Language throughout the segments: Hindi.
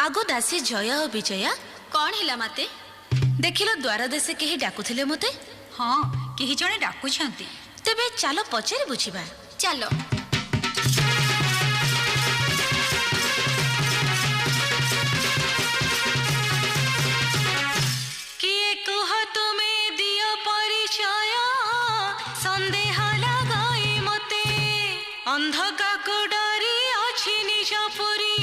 आगो दासी जया और विजया कौन है माते देखिल द्वार देशे कहीं डाकुथिले मते हाँ कहीं जड़े डाकुछंती तेबे चलो पचारि बुझिबा चलो किए कुह तुमे दियो परिचय संदेह लगाई मते अंधकाकु डरी अछि निज पुरी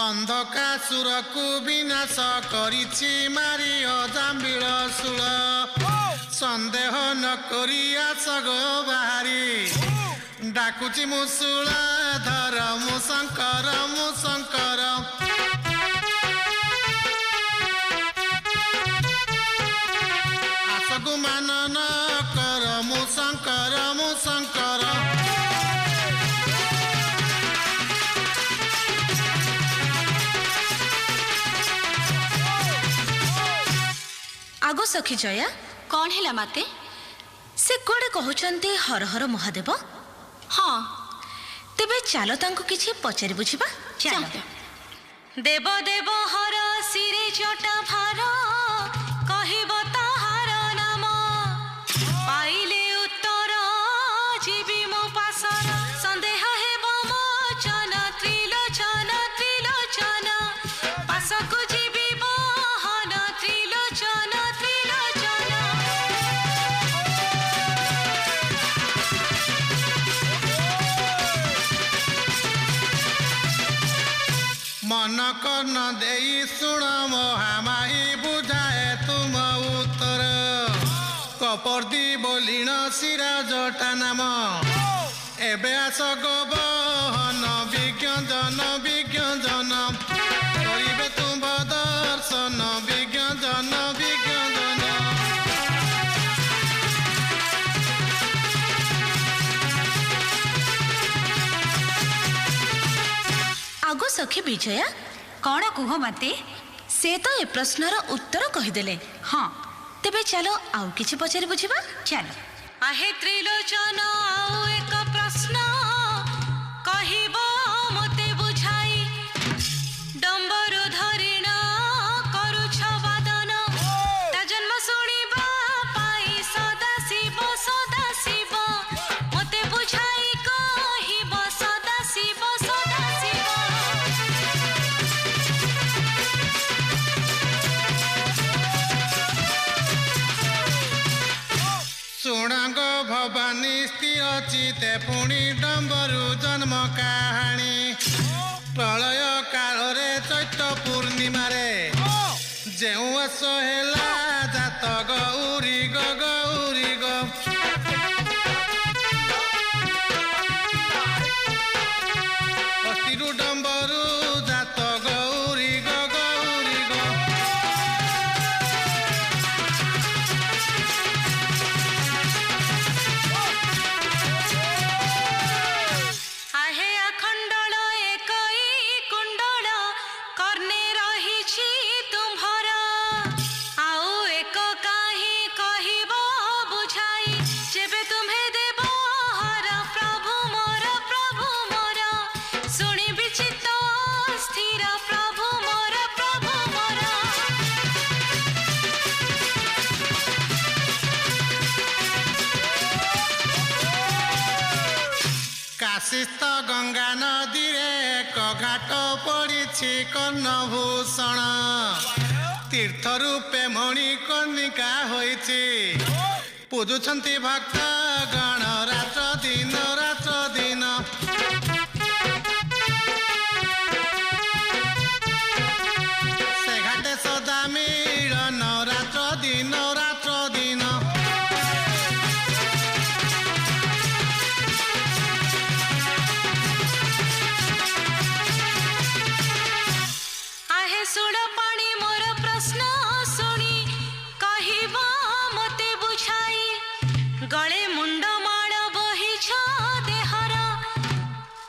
अंधकासुर को विनाश करिछि मारी अजाम्बिल सुल संदेह न करिया सगो बाहरी डाकुची मुसुल धर मु शंकर आसगु मान न कर मु शंकर आगो सखी जया कौन है माते से कोड़े कहउचंती हर हर महादेव हाँ तेबे चलो तांको किछि पचारि बुझिबा चलो देव देव हर सिरे जटा भार कहिब ताहार नाम पाइले उत्तर जीवी मो पासर संदेह हेब मोचन त्रिलोचन पासकु जीवी बहन त्रिलोचन मन कर्ण दे शुण महामाई बुझाए तुम उत्तर कपर्दी बोलिण शिरा जटा नाम एबे आस गहन विज्ञ जन करिबे तुम दर्शन विज्ञ जन आगो सखी विजया कौन कुह मते से तो ए प्रश्नर उत्तर कहीदेले हाँ तेबे चलो आउ किछि पचारि बुझिबा चलो आहे त्रिलोचन आउ एक प्रश्न कहिबो मते बुझाई डंबरुध ଶୁଣାଙ୍ଗ ଭବାନୀ ସ୍ଥିର ଚିତେ ପୁଣି ଡମ୍ବରୁ ଜନ୍ମ କାହାଣୀ ପ୍ରଳୟ କାଳରେ ଚୈତ୍ର ପୂର୍ଣ୍ଣିମାରେ ଯେଉଁ ଆସ ହେଲା ଜାତ ଗୌରୀ ଗୌରୀ ଅସ୍ଥିରୁ ଡମ୍ବରୁ ଜାତ ଗୌରୀ ଗୌରୀ आहे अखंडल एकई कुंडल कर्णे रहिछि तुम्हर आउ एक काहि कहिब बुझाई जेबे तुम्हे देव हर प्रभु मोर शुणी विचित स्थिर प्रभु मोर କାଶୀସ୍ଥ ଗଙ୍ଗା ନଦୀରେ ଏକ ଘାଟ ପଡ଼ିଛି କର୍ଣ୍ଣଭୂଷଣ ତୀର୍ଥ ରୂପେ ମଣିକର୍ଣ୍ଣିକା ହୋଇଛି ପୂଜୁଛନ୍ତି ଭକ୍ତ ଗଣ ରାତ୍ର ଦିନ ସେ ଘାଟେ ସଦା ମିଳନ ରାତ୍ର ଦିନ आहे सुड़ पानी मोर प्रश्न शुणी कहिब मते बुझाई गले मुंड माड़ बहिछ देहर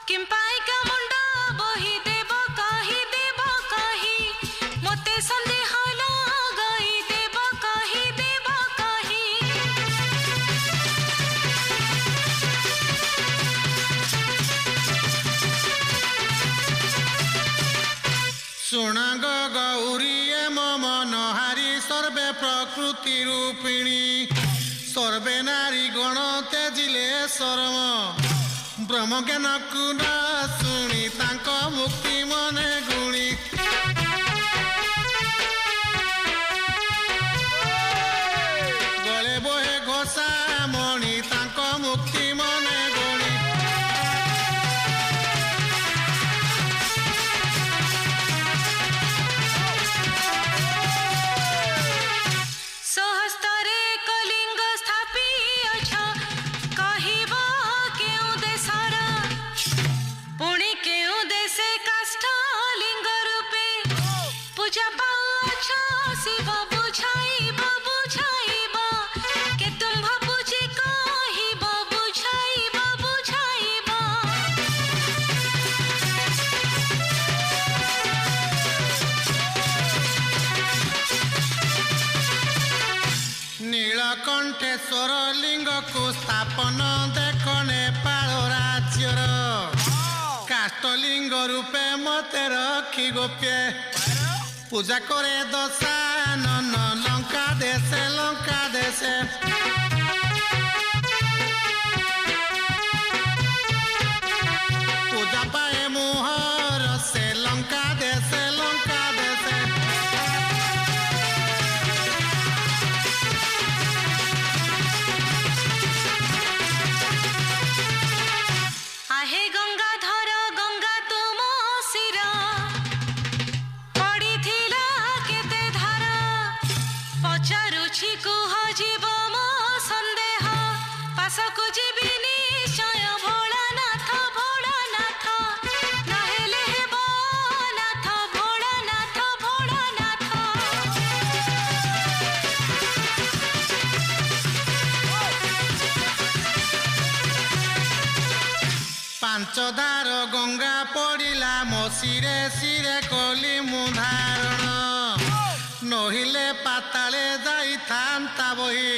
किंपाइका मुंड बही देव कही मते संदेह लगई देव कही ଶୁଣାଙ୍ଗ ଗୌରୀ ମମ ନହାରି ସର୍ବେ ପ୍ରକୃତି ରୂପିଣୀ ସର୍ବେ ନାରୀ ଗଣ ତେଜିଲେ ଶରମ ବ୍ରହ୍ମଜ୍ଞାନ କୁନ ଶୁଣି ତାଙ୍କ ମୁକ୍ତି ମନେ ଗୁଣି ଗଳେ ବହେ ଘୋଷା ମଣି ତାଙ୍କ ମୁକ୍ତି ମନେ ଗୁଣି सहस्तरे कलिंग स्थापी अछ कहिब केउ देशर पुणी केउ देशे काष्ठ लिंग रूपे पूजा पाछ शिव बुझाइब के तुम्भ पूजे कहिब बुझाइब ନୀଳକଣ୍ଠେଶ୍ୱର ଲିଙ୍ଗକୁ ସ୍ଥାପନ ଦେଖ ନେପାଳ ରାଜ୍ୟର କାଷ୍ଟଲିଙ୍ଗ ରୂପେ ମତେ ରଖି ଗୋପେ ପୂଜା করে ଦଶାନନ ଲଙ୍କା ଦେଶେ ପୂଜା ପାଏ ମୁହର ସେ ଲଙ୍କା ଦେଶେ आहे गंगाधर गंगा तुम शिर पड़िथिला केते धार पचारुछि कुह जीव मो संदेह पासकु जीवी निश्चय भोलानाथ नहेले हेब नाथ भोलानाथ ପାଞ୍ଚଧାର ଗଙ୍ଗା ପଡ଼ିଲା ମୋ ଶିରେ କଲି ମୁଁ ଧାରଣ ନହିଲେ ପାତାଳେ ଯାଇଥାନ୍ତା ବହି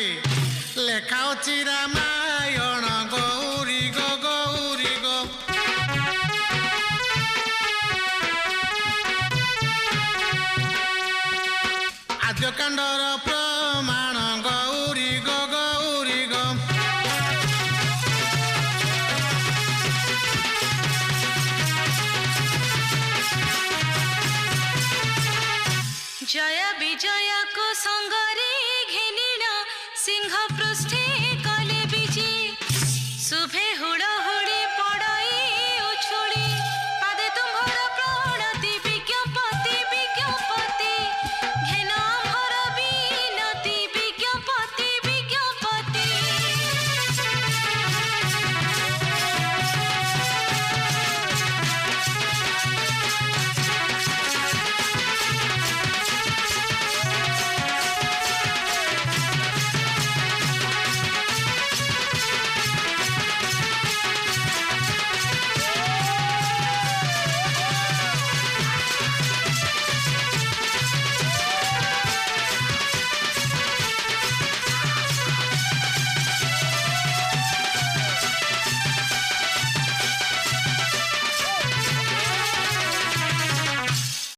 ଲେଖା ଅଛି ରାମାୟଣ ଗୌରୀ ଆଦ୍ୟକାଣ୍ଡର ପ୍ରମାଣ ଗୌରୀ जय विजय को संगरे घेनिण सिंह पृष्ठे